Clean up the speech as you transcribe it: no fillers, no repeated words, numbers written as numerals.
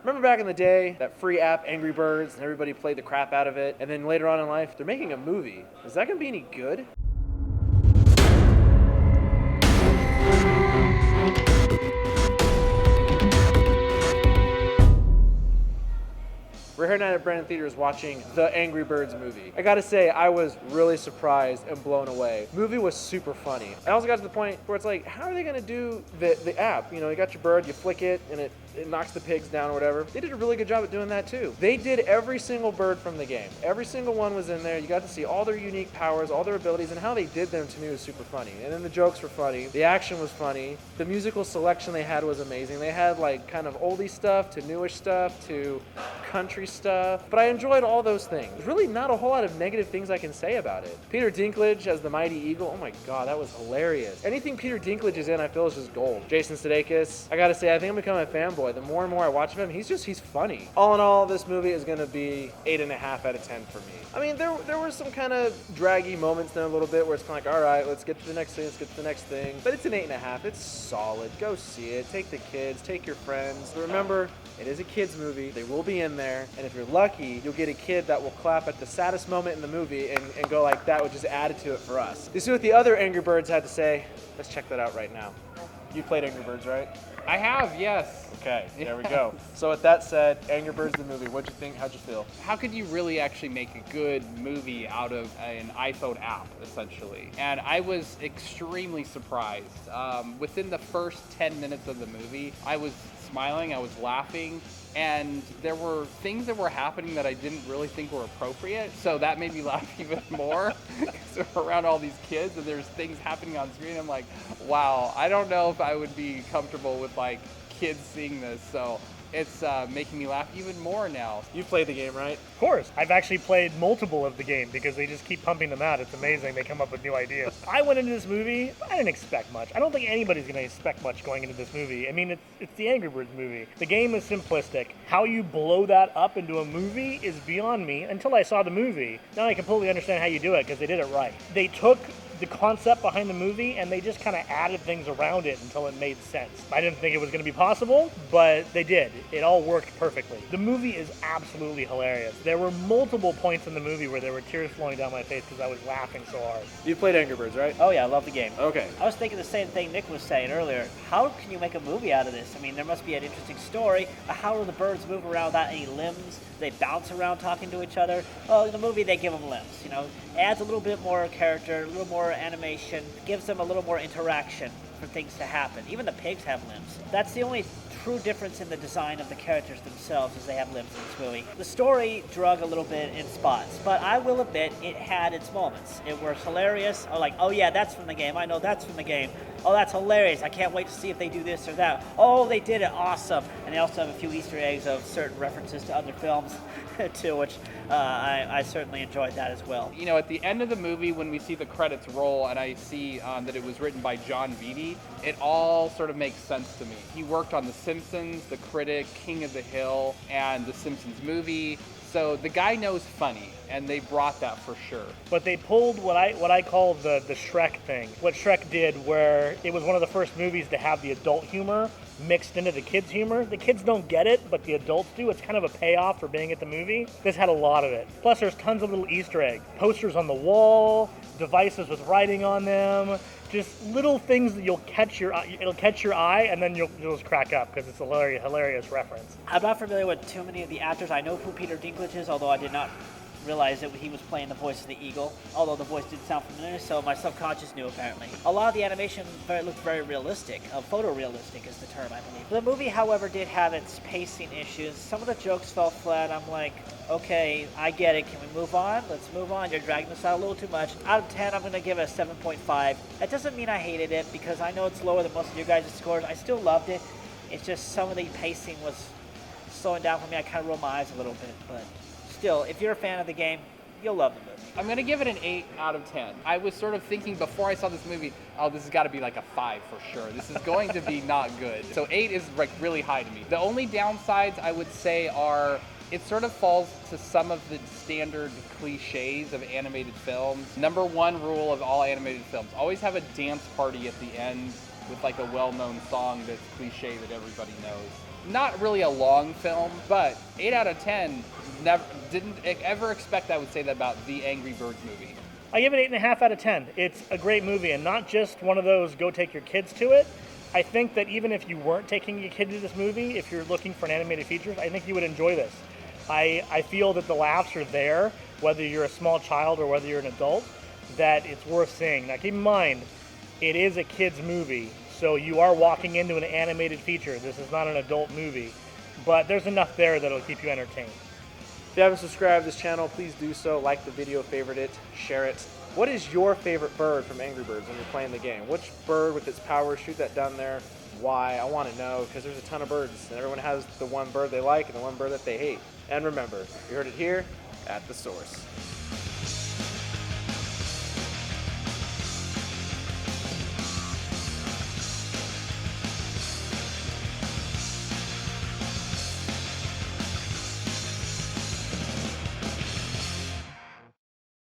Remember back in the day, that free app Angry Birds, and everybody played the crap out of it, and then later on in life, they're making a movie. Is that gonna be any good? We're here tonight at Brandon Theaters watching the Angry Birds movie. I gotta say, I was really surprised and blown away. The movie was super funny. I also got to the point where it's like, how are they gonna do the app? You know, you got your bird, you flick it, and it knocks the pigs down or whatever. They did a really good job at doing that too. They did every single bird from the game. Every single one was in there. You got to see all their unique powers, all their abilities, and how they did them to me was super funny. And then the jokes were funny. The action was funny. The musical selection they had was amazing. They had like kind of oldie stuff to newish stuff to country stuff. But I enjoyed all those things. There's really not a whole lot of negative things I can say about it. Peter Dinklage as the Mighty Eagle. Oh my God, that was hilarious. Anything Peter Dinklage is in, I feel is just gold. Jason Sudeikis. I gotta say, I think I'm becoming a fanboy. The more and more I watch of him, he's funny. All in all, this movie is gonna be 8.5 out of 10 for me. I mean, there were some kind of draggy moments there a little bit where it's kind of like, all right, let's get to the next thing, But it's an 8.5. It's solid. Go see it. Take the kids, take your friends. But remember, it is a kids movie. They will be in there. And if you're lucky, you'll get a kid that will clap at the saddest moment in the movie and go like that, which is added to it for us. You see what the other Angry Birds had to say? Let's check that out right now. You played Angry Birds, right? I have, yes. Okay, there we go. So with that said, Angry Birds the movie, what'd you think? How'd you feel? How could you really actually make a good movie out of an iPhone app, essentially? And I was extremely surprised. Within the first 10 minutes of the movie, I was smiling, I was laughing, and there were things that were happening that I didn't really think were appropriate, so that made me laugh even more. So around all these kids, and there's things happening on screen, I'm like, wow, I don't know if I would be comfortable with like kids seeing this, so it's making me laugh even more now. You played the game, right? Of course. I've actually played multiple of the game because they just keep pumping them out. It's amazing. They come up with new ideas. I went into this movie, I didn't expect much. I don't think anybody's going to expect much going into this movie. I mean, it's the Angry Birds movie. The game is simplistic. How you blow that up into a movie is beyond me until I saw the movie. Now I completely understand how you do it because they did it right. They took the concept behind the movie and they just kind of added things around it until it made sense. I didn't think it was going to be possible, but they did. It all worked perfectly. The movie is absolutely hilarious. There were multiple points in the movie where there were tears flowing down my face because I was laughing so hard. You played Angry Birds, right? Oh yeah, I love the game. Okay. I was thinking the same thing Nick was saying earlier. How can you make a movie out of this? I mean, there must be an interesting story. How do the birds move around without any limbs? They bounce around talking to each other. Well, in the movie, they give them limbs, you know. Adds a little bit more character, a little more animation, gives them a little more interaction for things to happen. Even the pigs have limbs. That's the only true difference in the design of the characters themselves is they have limbs in this movie. The story drug a little bit in spots, but I will admit it had its moments. It was hilarious. I'm like, oh yeah, that's from the game. I know that's from the game. Oh, that's hilarious. I can't wait to see if they do this or that. Oh, they did it. Awesome. And they also have a few Easter eggs of certain references to other films too, which I certainly enjoyed that as well. You know, at the end of the movie, when we see the credits roll and I see that it was written by John Vitti, it all sort of makes sense to me. He worked on The Simpsons, The Critic, King of the Hill, and The Simpsons movie. So the guy knows funny, and they brought that for sure. But they pulled what I call the Shrek thing. What Shrek did, where it was one of the first movies to have the adult humor mixed into the kids' humor. The kids don't get it, but the adults do. It's kind of a payoff for being at the movie. This had a lot of it. Plus, there's tons of little Easter eggs. Posters on the wall, devices with writing on them, just little things that it'll catch your eye, and then you'll just crack up because it's a hilarious reference. I'm not familiar with too many of the actors. I know who Peter Dinklage is, although I did not realize that he was playing the voice of the eagle, although the voice did sound familiar, so my subconscious knew apparently. A lot of the animation looked very realistic. Photorealistic is the term, I believe. The movie, however, did have its pacing issues. Some of the jokes fell flat. I'm like, okay, I get it. Can we move on? Let's move on. You're dragging this out a little too much. Out of 10, I'm going to give it a 7.5. That doesn't mean I hated it, because I know it's lower than most of your guys' scores. I still loved it. It's just some of the pacing was slowing down for me. I kind of rolled my eyes a little bit, but still, if you're a fan of the game, you'll love the movie. I'm going to give it an 8 out of 10. I was sort of thinking before I saw this movie, oh, this has got to be like a 5 for sure. This is going to be not good. So 8 is like really high to me. The only downsides I would say are it sort of falls to some of the standard cliches of animated films. Number one rule of all animated films, always have a dance party at the end with like a well-known song that's cliche that everybody knows. not really a long film, but 8 out of 10. Never didn't ever expect I would say that about the Angry Birds movie. I give it 8.5 out of 10. It's a great movie, and not just one of those go take your kids to it. I think that even if you weren't taking your kid to this movie, if you're looking for an animated feature, I think you would enjoy this. I feel that the laughs are there, whether you're a small child or whether you're an adult, that it's worth seeing. Now keep in mind, it is a kid's movie, so you are walking into an animated feature. This is not an adult movie, but there's enough there that'll keep you entertained. If you haven't subscribed to this channel, please do so. Like the video, favorite it, share it. What is your favorite bird from Angry Birds when you're playing the game? Which bird with its powers, shoot that down there. Why? I want to know, because there's a ton of birds, and everyone has the one bird they like and the one bird that they hate. And remember, you heard it here at The Source.